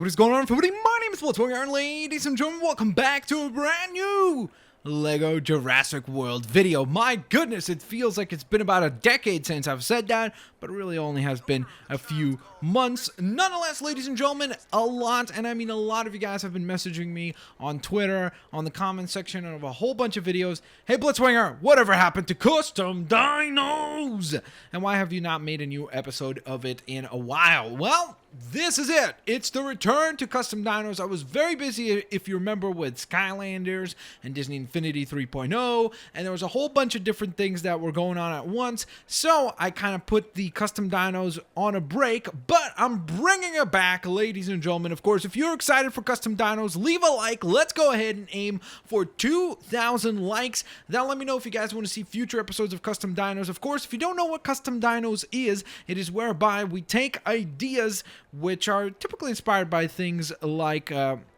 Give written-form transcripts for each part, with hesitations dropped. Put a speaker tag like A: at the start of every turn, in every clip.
A: What is going on, everybody? My name is Blitzwinger, and ladies and gentlemen, welcome back to a brand new Lego Jurassic World video. My goodness, it feels like it's been about a decade since I've said that, but it really only has been a few months. Nonetheless, ladies and gentlemen, a lot, and I mean a lot of you guys have been messaging me on Twitter, on the comment section of a whole bunch of videos. Hey Blitzwinger, whatever happened to custom dinos? And why have you not made a new episode of it in a while? Well, this is it. It's the return to custom dinos. I was very busy, if you remember, with Skylanders and Disney Infinity 3.0, and there was a whole bunch of different things that were going on at once, so I kind of put the custom dinos on a break, but I'm bringing it back, ladies and gentlemen. Of course, if you're excited for custom dinos, leave a like. Let's go ahead and aim for 2,000 likes. That'll let me know if you guys want to see future episodes of custom dinos. Of course, if you don't know what custom dinos is, it is whereby we take ideas which are typically inspired by things like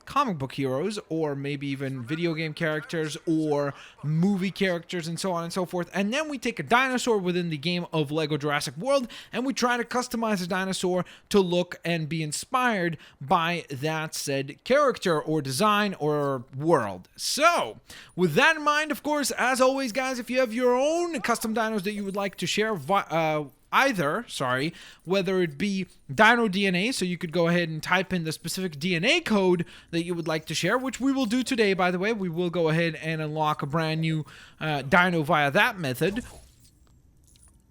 A: comic book heroes, or maybe even video game characters or movie characters and so on and so forth, and then we take a dinosaur within the game of Lego Jurassic World and we try to customize a dinosaur to look and be inspired by that said character or design or world. So with that in mind, of course, as always guys, if you have your own custom dinos that you would like to share whether it be Dino DNA, so you could go ahead and type in the specific DNA code that you would like to share, which we will do today, by the way. We will go ahead and unlock a brand new dino via that method.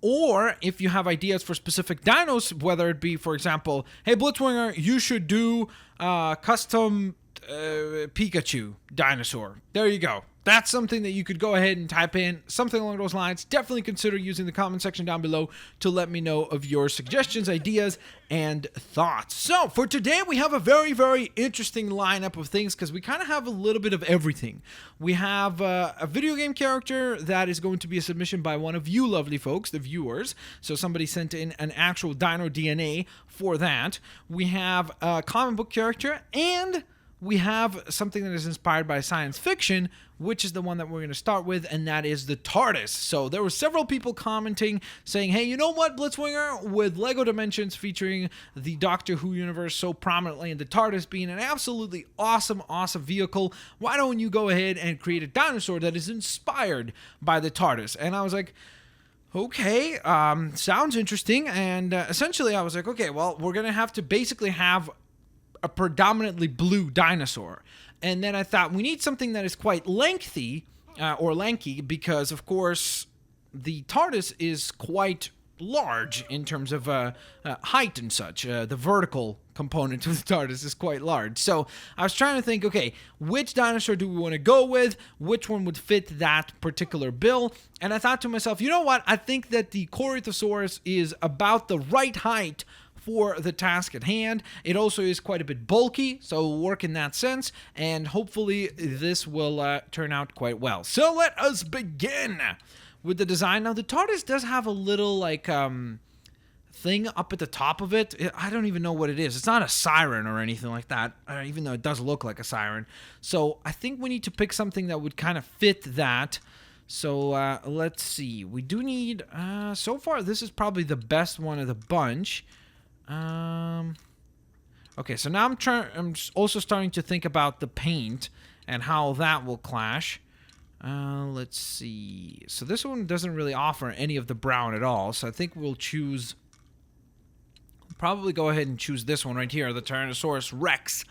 A: Or if you have ideas for specific dinos, whether it be, for example, hey Blitzwinger, you should do custom Pikachu dinosaur. There you go. That's something that you could go ahead and type in, something along those lines. Definitely consider using the comment section down below to let me know of your suggestions, ideas, and thoughts. So for today, we have a very, very interesting lineup of things because we kind of have a little bit of everything. We have a video game character that is going to be a submission by one of you lovely folks, the viewers. So somebody sent in an actual Dino DNA for that. We have a comic book character, and we have something that is inspired by science fiction, which is the one that we're going to start with, and that is the TARDIS. So there were several people commenting, saying, hey, you know what, Blitzwinger, with LEGO Dimensions featuring the Doctor Who universe so prominently, and the TARDIS being an absolutely awesome, awesome vehicle, why don't you go ahead and create a dinosaur that is inspired by the TARDIS? And I was like, okay, sounds interesting. And essentially I was like, okay, well, we're going to have to basically have a predominantly blue dinosaur. And then I thought we need something that is quite lengthy or lanky, because of course the TARDIS is quite large in terms of height and such. The vertical component of the TARDIS is quite large. So I was trying to think, okay, which dinosaur do we want to go with? Which one would fit that particular bill? And I thought to myself, you know what? I think that the Corythosaurus is about the right height for the task at hand. It also is quite a bit bulky, so it'll work in that sense, and hopefully this will turn out quite well. So let us begin with the design. Now the TARDIS does have a little like thing up at the top of it. I don't even know what it is. It's not a siren or anything like that, even though it does look like a siren. So I think we need to pick something that would kind of fit that. So let's see. We do need, so far this is probably the best one of the bunch. Okay, so now I'm also starting to think about the paint and how that will clash. Let's see. So this one doesn't really offer any of the brown at all, so I think we'll probably go ahead and choose this one right here, the Tyrannosaurus Rex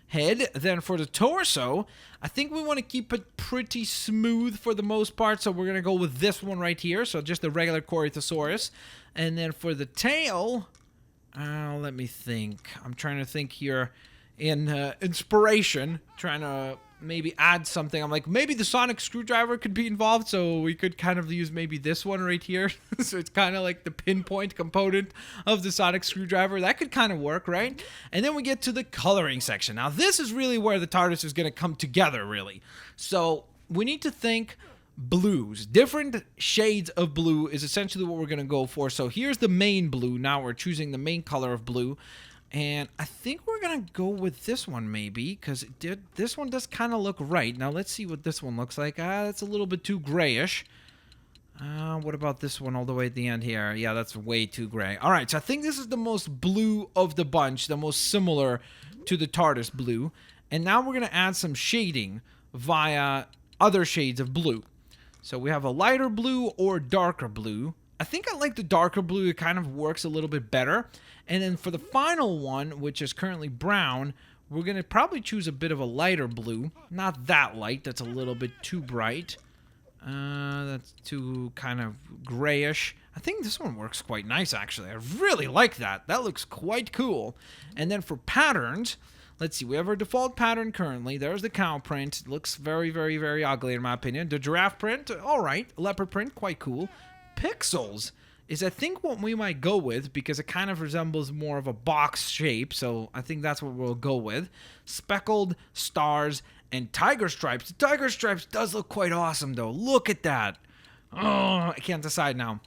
A: head. Then for the torso, I think we want to keep it pretty smooth for the most part, so we're going to go with this one right here, so just the regular Corythosaurus. And then for the tail, let me think. I'm trying to think here in inspiration, trying to maybe add something. I'm like, maybe the sonic screwdriver could be involved, so we could kind of use maybe this one right here. So it's kind of like the pinpoint component of the sonic screwdriver. That could kind of work, right? And then we get to the coloring section. Now this is really where the TARDIS is going to come together, really. So we need to think blues. Different shades of blue is essentially what we're going to go for. So here's the main blue. Now we're choosing the main color of blue. And I think we're going to go with this one maybe, because this one does kind of look right. Now let's see what this one looks like. That's a little bit too grayish. What about this one all the way at the end here? Yeah, that's way too gray. All right, so I think this is the most blue of the bunch, the most similar to the TARDIS blue. And now we're going to add some shading via other shades of blue. So we have a lighter blue or darker blue. I think I like the darker blue. It kind of works a little bit better. And then for the final one, which is currently brown, we're going to probably choose a bit of a lighter blue. Not that light. That's a little bit too bright. That's too kind of grayish. I think this one works quite nice, actually. I really like that. That looks quite cool. And then for patterns, let's see. We have our default pattern currently. There's the cow print. It looks very, very, very ugly in my opinion. The giraffe print, all right. Leopard print, quite cool. Pixels is I think what we might go with because it kind of resembles more of a box shape. So I think that's what we'll go with. Speckled stars and tiger stripes. The tiger stripes does look quite awesome though. Look at that. Oh, I can't decide now.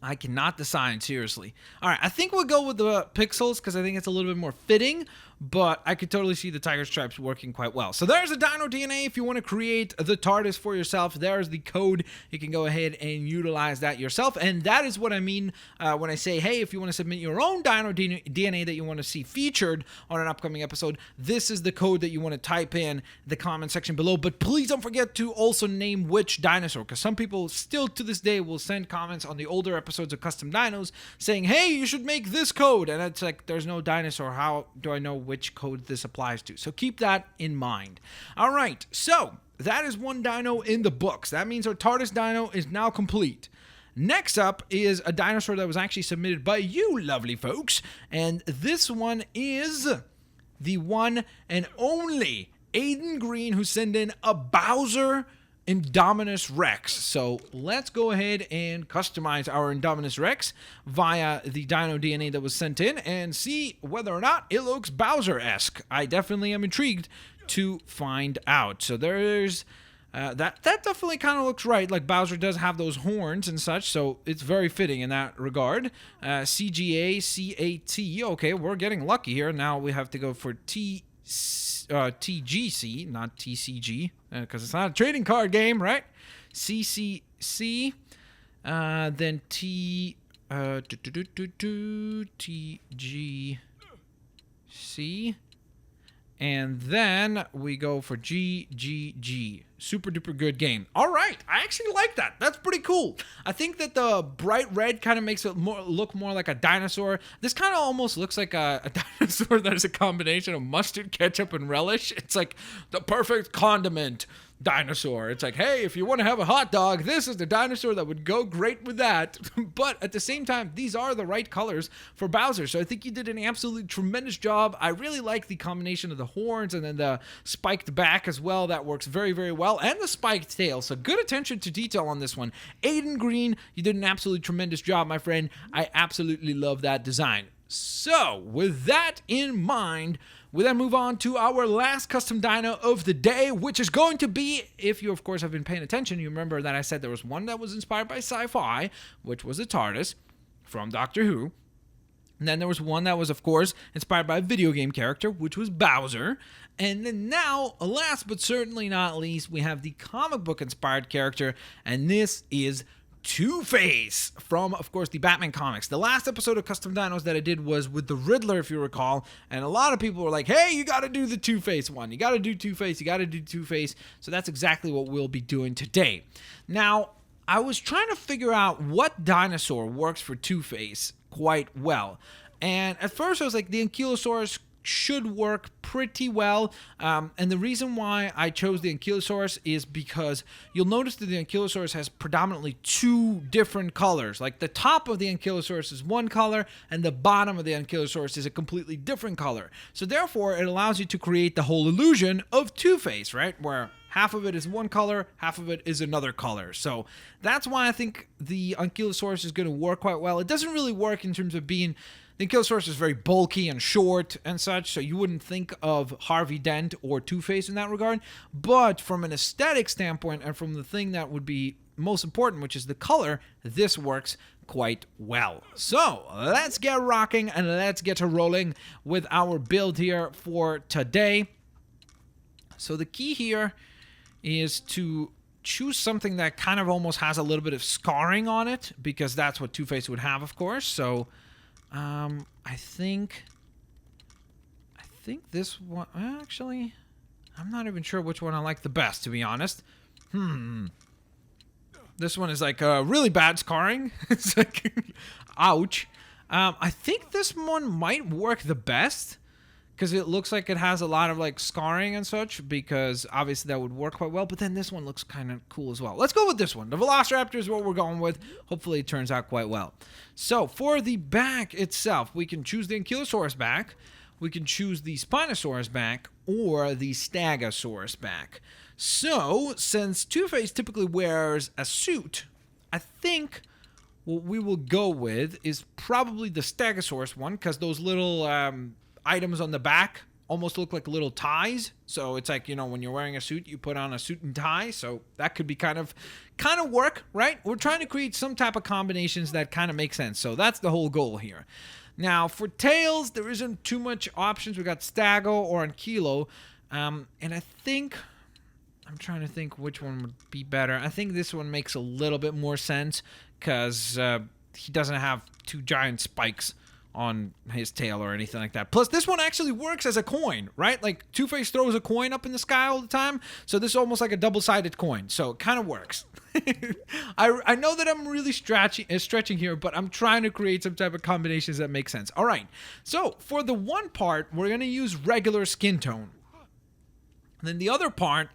A: I cannot decide, seriously. All right, I think we'll go with the pixels because I think it's a little bit more fitting, but I could totally see the tiger stripes working quite well. So there's the Dino DNA. If you want to create the TARDIS for yourself, there's the code. You can go ahead and utilize that yourself, and that is what I mean when I say, hey, if you want to submit your own Dino DNA that you want to see featured on an upcoming episode, this is the code that you want to type in the comment section below. But please don't forget to also name which dinosaur, because some people still to this day will send comments on the older episodes of Custom Dinos saying, hey, you should make this code, and it's like, there's no dinosaur. How do I know which code this applies to? So keep that in mind. All right, so that is one dino in the books. That means our TARDIS dino is now complete. Next up is a dinosaur that was actually submitted by you lovely folks, and this one is the one and only Aiden Green, who sent in a Bowser Indominus Rex. So let's go ahead and customize our Indominus Rex via the Dino DNA that was sent in and see whether or not it looks Bowser-esque. I definitely am intrigued to find out. So there's that definitely kind of looks right. Like Bowser does have those horns and such, so it's very fitting in that regard. CGA, CAT. Okay, we're getting lucky here. Now we have to go for TGC, not TCG, because it's not a trading card game, right? CCC, then TGC, and then we go for GGG. Super duper good game. All right, I actually like that. That's pretty cool. I think that the bright red kind of makes it look more like a dinosaur. This kind of almost looks like a dinosaur that is a combination of mustard, ketchup, and relish. It's like the perfect condiment dinosaur. It's like, hey, if you want to have a hot dog, this is the dinosaur that would go great with that. But at the same time, these are the right colors for Bowser. So I think you did an absolutely tremendous job. I really like the combination of the horns and then the spiked back as well. That works very, very well. And the spiked tail. So good attention to detail on this one. Aiden Green, you did an absolutely tremendous job, my friend. I absolutely love that design. So with that in mind, we then move on to our last custom dino of the day, which is going to be, if you of course have been paying attention, you remember that I said there was one that was inspired by sci-fi, which was the TARDIS from Doctor Who. And then there was one that was, of course, inspired by a video game character, which was Bowser. And then now, last but certainly not least, we have the comic book inspired character, and this is Two-Face from, of course, the Batman comics. The last episode of Custom Dinos that I did was with the Riddler, if you recall, and a lot of people were like, hey, you gotta do the Two-Face one. You gotta do Two-Face, you gotta do Two-Face. So that's exactly what we'll be doing today. Now, I was trying to figure out what dinosaur works for Two-Face quite well. And at first I was like, the Ankylosaurus should work pretty well, and the reason why I chose the Ankylosaurus is because you'll notice that the Ankylosaurus has predominantly two different colors. Like the top of the Ankylosaurus is one color and the bottom of the Ankylosaurus is a completely different color. So therefore it allows you to create the whole illusion of Two-Face, right? Where half of it is one color, half of it is another color. So that's why I think the Ankylosaurus is going to work quite well. It doesn't really work in terms of being... The Ankylosaurus is very bulky and short and such, so you wouldn't think of Harvey Dent or Two-Face in that regard. But from an aesthetic standpoint and from the thing that would be most important, which is the color, this works quite well. So let's get rocking and let's get to rolling with our build here for today. So the key here is to choose something that kind of almost has a little bit of scarring on it, because that's what Two-Face would have, of course. So I think think this one... Actually, I'm not even sure which one I like the best, to be honest. This one is like really bad scarring. It's like, ouch. I think this one might work the best because it looks like it has a lot of like scarring and such, because obviously that would work quite well. But then this one looks kind of cool as well. Let's go with this one. The Velociraptor is what we're going with. Hopefully it turns out quite well. So for the back itself, we can choose the Ankylosaurus back, we can choose the Spinosaurus back, or the Stegosaurus back. So, since Two-Face typically wears a suit, I think what we will go with is probably the Stegosaurus one, because those little items on the back almost look like little ties. So it's like, you know, when you're wearing a suit, you put on a suit and tie. So that could be kind of work, right? We're trying to create some type of combinations that kind of make sense. So that's the whole goal here. Now, for tails, there isn't too much options. We got Stago or Ankylo, and I think... I'm trying to think which one would be better. I think this one makes a little bit more sense because he doesn't have two giant spikes on his tail or anything like that. Plus, this one actually works as a coin, right? Like, Two-Face throws a coin up in the sky all the time, so this is almost like a double-sided coin, so it kind of works. I know that I'm really stretching here, but I'm trying to create some type of combinations that make sense. All right, so for the one part, we're going to use regular skin tone. And then the other part...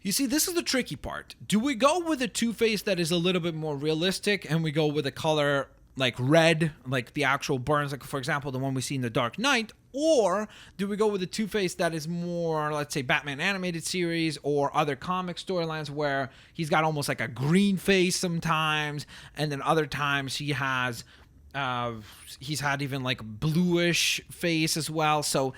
A: You see, this is the tricky part. Do we go with a Two-Face that is a little bit more realistic and we go with a color like red, like the actual burns, like for example, the one we see in The Dark Knight? Or do we go with a Two-Face that is more, let's say, Batman animated series or other comic storylines where he's got almost like a green face sometimes, and then other times he has, he's had even like bluish face as well. So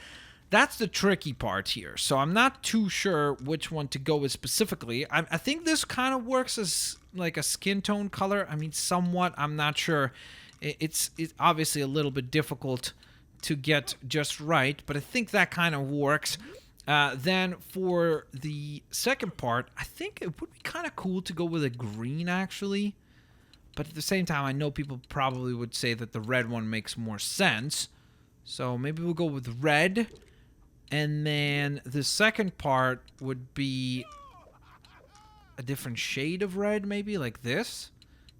A: that's the tricky part here. So I'm not too sure which one to go with specifically. I think this kind of works as like a skin tone color. I mean, somewhat. I'm not sure. It's obviously a little bit difficult to get just right, but I think that kind of works. Then for the second part, I think it would be kind of cool to go with a green, actually. But at the same time, I know people probably would say that the red one makes more sense. So maybe we'll go with red. And then the second part would be a different shade of red, maybe like this.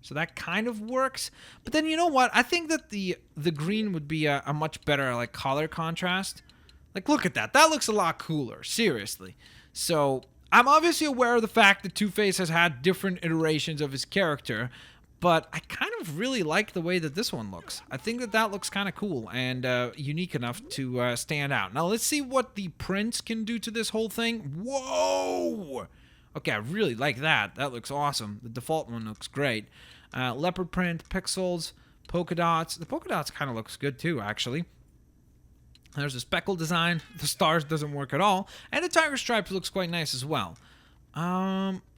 A: So that kind of works. But then you know what? I think that the green would be a much better like color contrast. Like, look at that. That looks a lot cooler. Seriously. So I'm obviously aware of the fact that Two-Face has had different iterations of his character. But I kind of really like the way that this one looks. I think that that looks kind of cool and unique enough to stand out. Now, let's see what the prints can do to this whole thing. Whoa! Okay, I really like that. That looks awesome. The default one looks great. Leopard print, pixels, polka dots. The polka dots kind of looks good too, actually. There's a speckle design. The stars doesn't work at all. And the tiger stripes looks quite nice as well.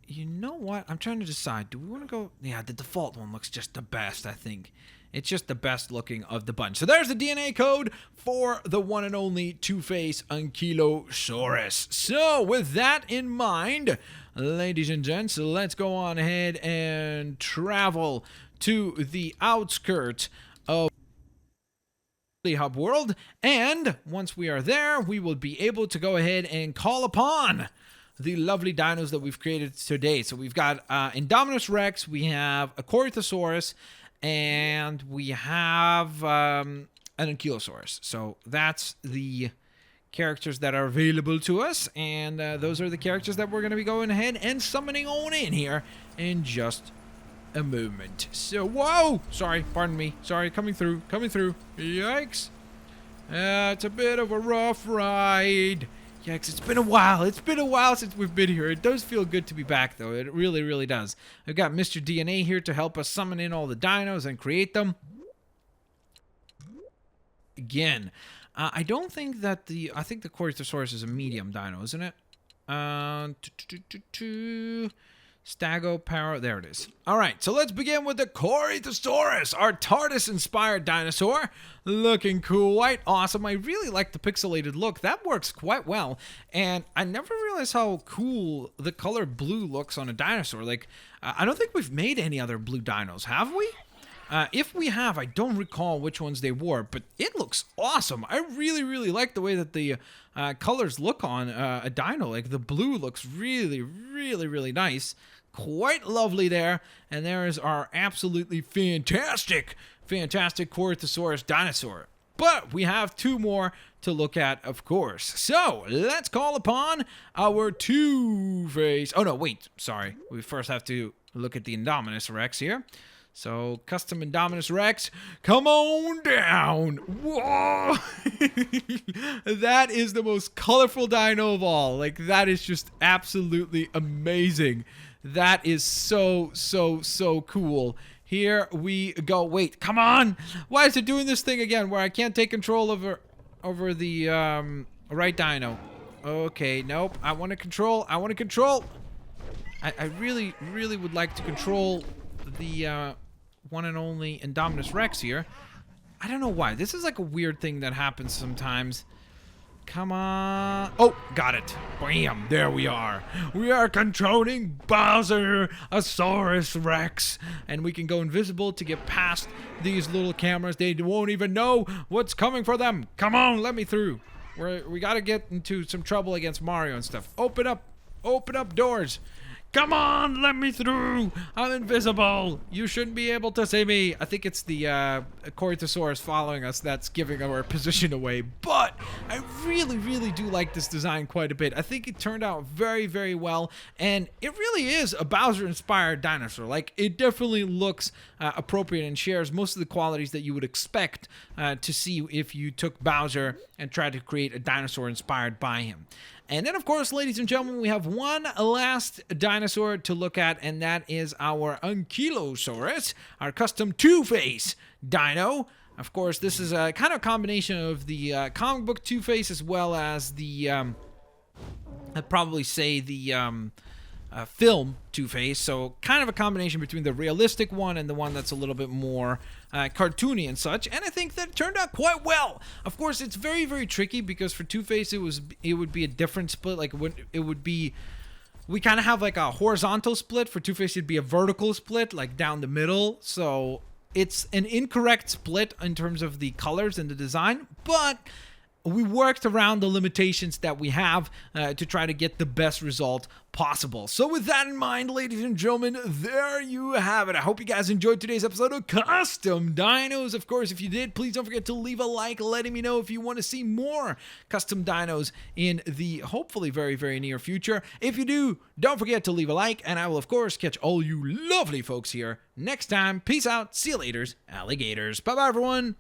A: You know what? I'm trying to decide. Do we want to go... Yeah, the default one looks just the best, I think. It's just the best looking of the bunch. So there's the DNA code for the one and only Two-Face Ankylosaurus. So with that in mind, ladies and gents, let's go on ahead and travel to the outskirts of the hub world. And once we are there, we will be able to go ahead and call upon the lovely dinos that we've created today. So we've got Indominus Rex, we have a Corythosaurus, and we have an Ankylosaurus. So that's the characters that are available to us, and those are the characters that we're going to be going ahead and summoning on in here in just a moment. So, whoa! Sorry, pardon me. Sorry, coming through. Yikes. It's a bit of a rough ride. Yikes, it's been a while. It's been a while since we've been here. It does feel good to be back, though. It really, really does. I've got Mr. DNA here to help us summon in all the dinos and create them. Again, I don't think that I think the Corythosaurus is a medium dino, isn't it? Stago Power. There it is. All right, so let's begin with the Corythosaurus, our TARDIS-inspired dinosaur. Looking quite awesome. I really like the pixelated look. That works quite well. And I never realized how cool the color blue looks on a dinosaur. Like, I don't think we've made any other blue dinos, have we? If we have, I don't recall which ones they were, but it looks awesome. I really, really like the way that the colors look on a dino. Like the blue looks really, really, really nice. Quite lovely there. And there is our absolutely fantastic Corythosaurus dinosaur. But we have two more to look at, of course. So let's call upon our Two-Face. Oh no, wait, sorry. We first have to look at the Indominus Rex here. So, custom Indominus Rex, come on down. Whoa! That is the most colorful dino of all. Like, that is just absolutely amazing. That is so, so, so cool. Here we go. Wait, come on. Why is it doing this thing again where I can't take control over the right dino? Okay, nope. I want to control. I really, really would like to control the one and only Indominus Rex here. I don't know why. This is like a weird thing that happens sometimes. Come on. Oh, got it. Bam. There we are. We are controlling Bowser-asaurus Rex. And we can go invisible to get past these little cameras. They won't even know what's coming for them. Come on, let me through. We got to get into some trouble against Mario and stuff. Open up doors. Come on, let me through. I'm invisible. You shouldn't be able to see me. I think it's the Corythosaurus following us that's giving our position away. But I really, really do like this design quite a bit. I think it turned out very, very well. And it really is a Bowser-inspired dinosaur. Like, it definitely looks appropriate and shares most of the qualities that you would expect to see if you took Bowser and tried to create a dinosaur inspired by him. And then, of course, ladies and gentlemen, we have one last dinosaur to look at, and that is our Ankylosaurus, our custom Two-Face dino. Of course, this is a kind of combination of the comic book Two-Face as well as the, I'd probably say the film Two-Face. So kind of a combination between the realistic one and the one that's a little bit more cartoony and such, and I think that it turned out quite well. Of course, it's very, very tricky because for Two-Face it would be a different split. Like it would be, we kind of have like a horizontal split. For Two-Face it'd be a vertical split, like down the middle. So it's an incorrect split in terms of the colors and the design, but we worked around the limitations that we have to try to get the best result possible. So with that in mind, ladies and gentlemen, there you have it. I hope you guys enjoyed today's episode of Custom Dinos. Of course, if you did, please don't forget to leave a like letting me know if you want to see more custom dinos in the hopefully very, very near future. If you do, don't forget to leave a like, and I will, of course, catch all you lovely folks here next time. Peace out. See you later, alligators. Bye-bye, everyone.